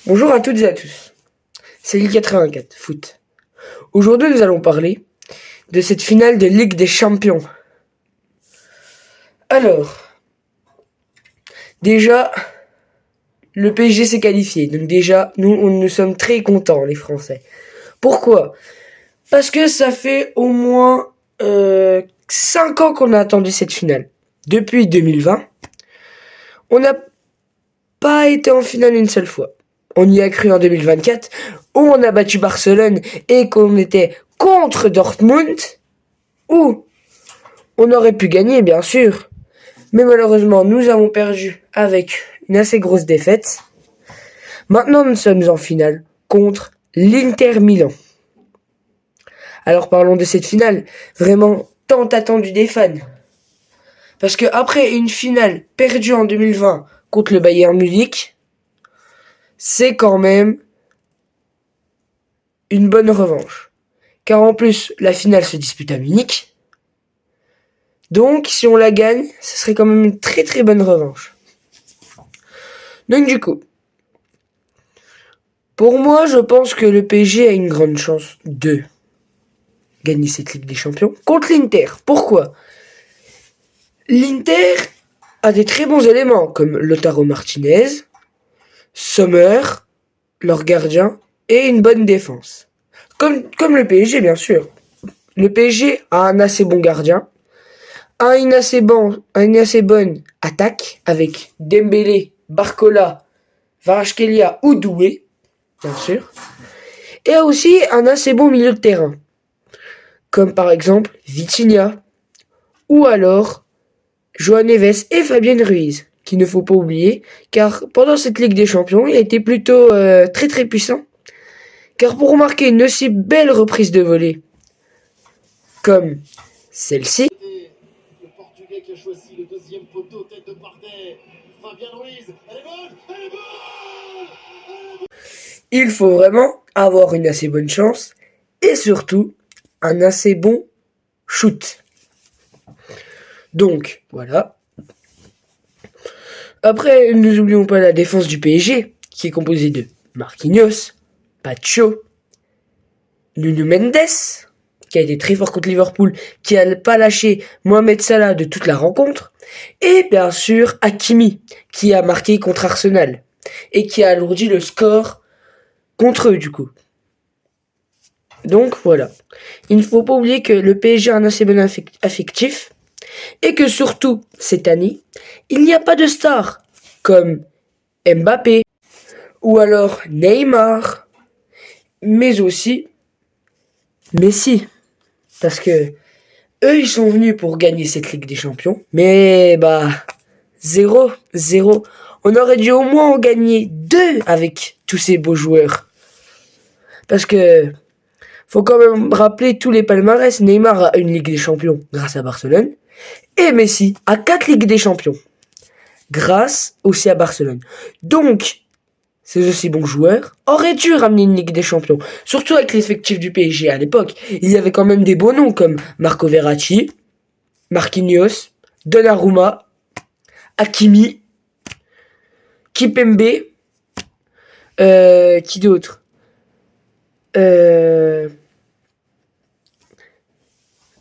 Bonjour à toutes et à tous, c'est Lille84 Foot. Aujourd'hui nous allons parler de cette finale de Ligue des Champions. Alors, déjà, le PSG s'est qualifié, donc déjà, nous sommes très contents les Français. Pourquoi ? Parce que ça fait au moins 5 ans qu'on a attendu cette finale. Depuis 2020, on n'a pas été en finale une seule fois. On y a cru en 2024, où on a battu Barcelone et qu'on était contre Dortmund, où on aurait pu gagner, bien sûr. Mais malheureusement, nous avons perdu avec une assez grosse défaite. Maintenant, nous sommes en finale contre l'Inter Milan. Alors parlons de cette finale, vraiment tant attendue des fans. Parce que après une finale perdue en 2020 contre le Bayern Munich, c'est quand même une bonne revanche. Car en plus, la finale se dispute à Munich. Donc, si on la gagne, ce serait quand même une très très bonne revanche. Donc du coup, pour moi, je pense que le PSG a une grande chance de gagner cette Ligue des Champions contre l'Inter. Pourquoi ? L'Inter a des très bons éléments comme Lautaro Martinez, Sommer, leur gardien, et une bonne défense. Comme le PSG, bien sûr. Le PSG a un assez bon gardien, a une assez bonne attaque avec Dembélé, Barcola, Kvaratskhelia ou Doué, bien sûr, et a aussi un assez bon milieu de terrain, comme par exemple Vitinha, ou alors João Neves et Fabien Ruiz, qu'il ne faut pas oublier, car pendant cette Ligue des Champions, il a été plutôt très très puissant, car pour marquer une aussi belle reprise de volée comme celle-ci, le Portugais qui a choisi le deuxième poteau, tête de Partey, Fabien Ruiz, elle est bonne, elle est bonne. Il faut vraiment avoir une assez bonne chance et surtout un assez bon shoot. Donc, voilà. Après, ne n'oublions pas la défense du PSG, qui est composée de Marquinhos, Pacho, Nuno Mendes, qui a été très fort contre Liverpool, qui n'a pas lâché Mohamed Salah de toute la rencontre, et bien sûr Hakimi, qui a marqué contre Arsenal, et qui a alourdi le score contre eux du coup. Donc voilà. Il ne faut pas oublier que le PSG a un assez bon affectif, et que surtout, cette année, il n'y a pas de stars comme Mbappé, ou alors Neymar, mais aussi Messi. Parce que eux, ils sont venus pour gagner cette Ligue des Champions, mais zéro. On aurait dû au moins en gagner 2 avec tous ces beaux joueurs. Parce que faut quand même rappeler tous les palmarès. Neymar a une Ligue des Champions grâce à Barcelone. Et Messi a 4 Ligues des Champions grâce aussi à Barcelone. Donc, ces aussi bons joueurs auraient dû ramener une Ligue des Champions. Surtout avec l'effectif du PSG à l'époque. Il y avait quand même des beaux noms comme Marco Verratti, Marquinhos, Donnarumma, Hakimi, Kipembe, qui d'autre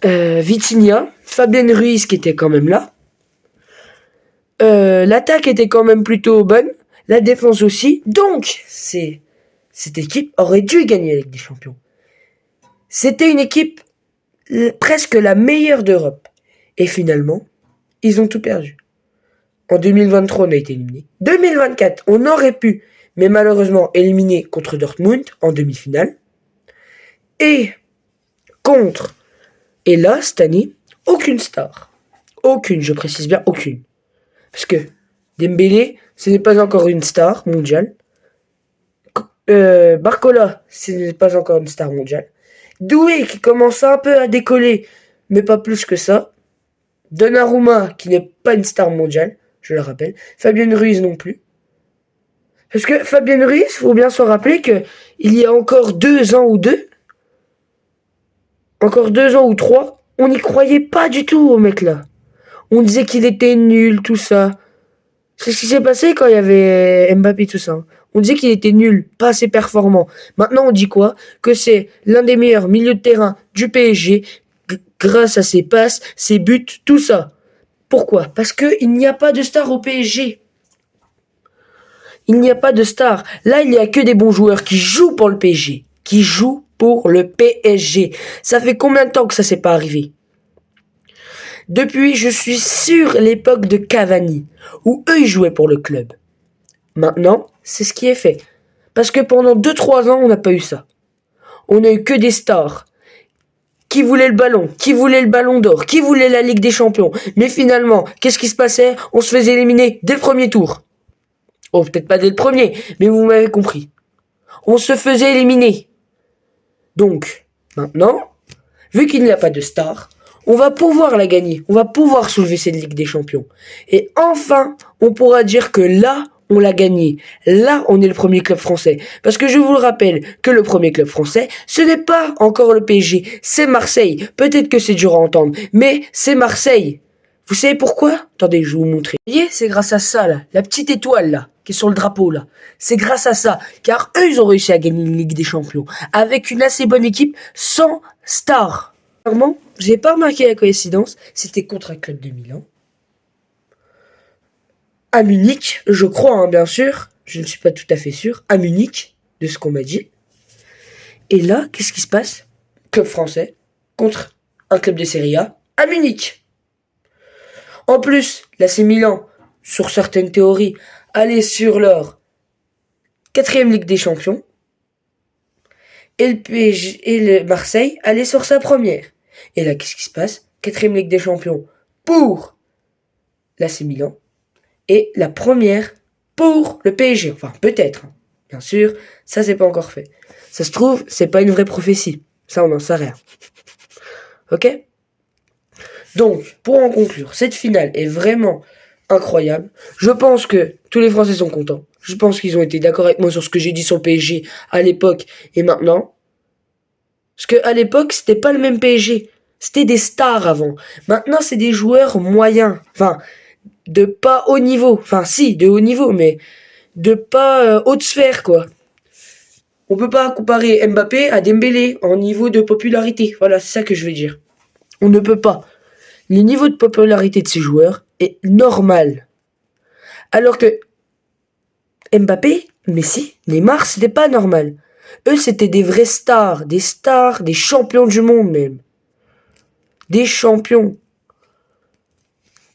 Vitinha, Fabien Ruiz qui était quand même là. L'attaque était quand même plutôt bonne, la défense aussi. Donc, cette équipe aurait dû gagner la Ligue des Champions. C'était une équipe presque la meilleure d'Europe. Et finalement, ils ont tout perdu. En 2023, on a été éliminé. 2024, on aurait pu, mais malheureusement éliminé contre Dortmund en demi-finale. Et là, cette année, aucune star. Aucune, je précise bien, aucune. Parce que Dembélé, ce n'est pas encore une star mondiale. Barcola, ce n'est pas encore une star mondiale. Doué, qui commence un peu à décoller, mais pas plus que ça. Donnarumma, qui n'est pas une star mondiale, je le rappelle. Fabien Ruiz non plus. Parce que Fabien Ruiz, il faut bien se rappeler que il y a encore 2 ans ou 3, on n'y croyait pas du tout au mec là. On disait qu'il était nul, tout ça. C'est ce qui s'est passé quand il y avait Mbappé, tout ça. On disait qu'il était nul, pas assez performant. Maintenant, on dit quoi? Que c'est l'un des meilleurs milieux de terrain du PSG, grâce à ses passes, ses buts, tout ça. Pourquoi? Parce qu'il n'y a pas de star au PSG. Il n'y a pas de star. Là, il n'y a que des bons joueurs qui jouent pour le PSG. Qui jouent pour le PSG. Ça fait combien de temps que ça s'est pas arrivé? Depuis, je suis sur l'époque de Cavani, où eux, ils jouaient pour le club. Maintenant, c'est ce qui est fait. Parce que pendant 2-3 ans, on n'a pas eu ça. On n'a eu que des stars. Qui voulait le ballon? Qui voulait le ballon d'or? Qui voulait la Ligue des Champions? Mais finalement, qu'est-ce qui se passait? On se faisait éliminer dès le premier tour. Oh, peut-être pas dès le premier, mais vous m'avez compris. On se faisait éliminer. Donc, maintenant, vu qu'il n'y a pas de star, on va pouvoir la gagner. On va pouvoir soulever cette Ligue des Champions. Et enfin, on pourra dire que là, on l'a gagné. Là, on est le premier club français. Parce que je vous le rappelle que le premier club français, ce n'est pas encore le PSG, c'est Marseille. Peut-être que c'est dur à entendre, mais c'est Marseille. Vous savez pourquoi? Attendez, je vais vous montrer. Vous voyez, c'est grâce à ça, là. La petite étoile, là, qui est sur le drapeau, là. C'est grâce à ça. Car eux, ils ont réussi à gagner une Ligue des Champions. Avec une assez bonne équipe, sans star. Clairement, j'ai pas remarqué la coïncidence. C'était contre un club de Milan. À Munich, je crois, hein, bien sûr. Je ne suis pas tout à fait sûr. À Munich, de ce qu'on m'a dit. Et là, qu'est-ce qui se passe? Club français contre un club de Serie A à Munich. En plus, l'AC Milan, sur certaines théories, allait sur leur 4e Ligue des Champions. Et le PSG et le Marseille allaient sur sa première. Et là, qu'est-ce qui se passe? 4e Ligue des Champions pour l'AC Milan. Et la première pour le PSG. Enfin, peut-être. Hein. Bien sûr, ça, c'est pas encore fait. Ça se trouve, c'est pas une vraie prophétie. Ça, on n'en sait rien. Ok? Donc, pour en conclure, cette finale est vraiment incroyable. Je pense que tous les Français sont contents. Je pense qu'ils ont été d'accord avec moi sur ce que j'ai dit sur le PSG à l'époque et maintenant. Parce qu'à l'époque, c'était pas le même PSG. C'était des stars avant. Maintenant, c'est des joueurs moyens. Enfin, de pas haut niveau. Enfin, si, de haut niveau, mais de pas haute sphère, quoi. On peut pas comparer Mbappé à Dembélé en niveau de popularité. Voilà, c'est ça que je veux dire. On ne peut pas. Le niveau de popularité de ces joueurs est normal. Alors que Mbappé, Messi, Neymar, c'était pas normal. Eux, c'était des vrais stars, des champions du monde même. Des champions.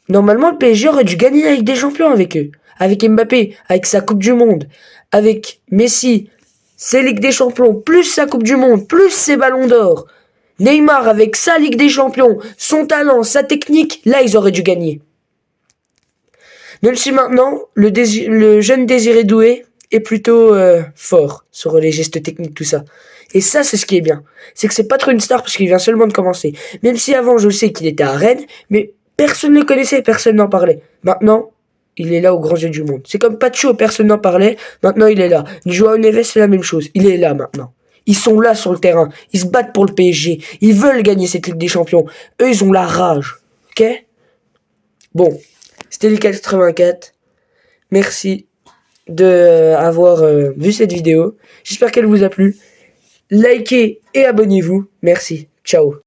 Normalement, le PSG aurait dû gagner avec des champions avec eux. Avec Mbappé, avec sa Coupe du Monde. Avec Messi, ses Ligues des Champions, plus sa Coupe du Monde, plus ses Ballons d'Or. Neymar avec sa Ligue des Champions, son talent, sa technique, là ils auraient dû gagner. Même si maintenant, le jeune Désiré Doué est plutôt fort sur les gestes techniques, tout ça. Et ça, c'est ce qui est bien. C'est que c'est pas trop une star parce qu'il vient seulement de commencer. Même si avant, je sais qu'il était à Rennes, mais personne ne le connaissait, personne n'en parlait. Maintenant, il est là aux grands yeux du monde. C'est comme Pacho, personne n'en parlait, maintenant il est là. Joao Neves, c'est la même chose. Il est là maintenant. Ils sont là sur le terrain. Ils se battent pour le PSG. Ils veulent gagner cette Ligue des Champions. Eux, ils ont la rage. Ok? Bon. C'était le 84. Merci de avoir vu cette vidéo. J'espère qu'elle vous a plu. Likez et abonnez-vous. Merci. Ciao.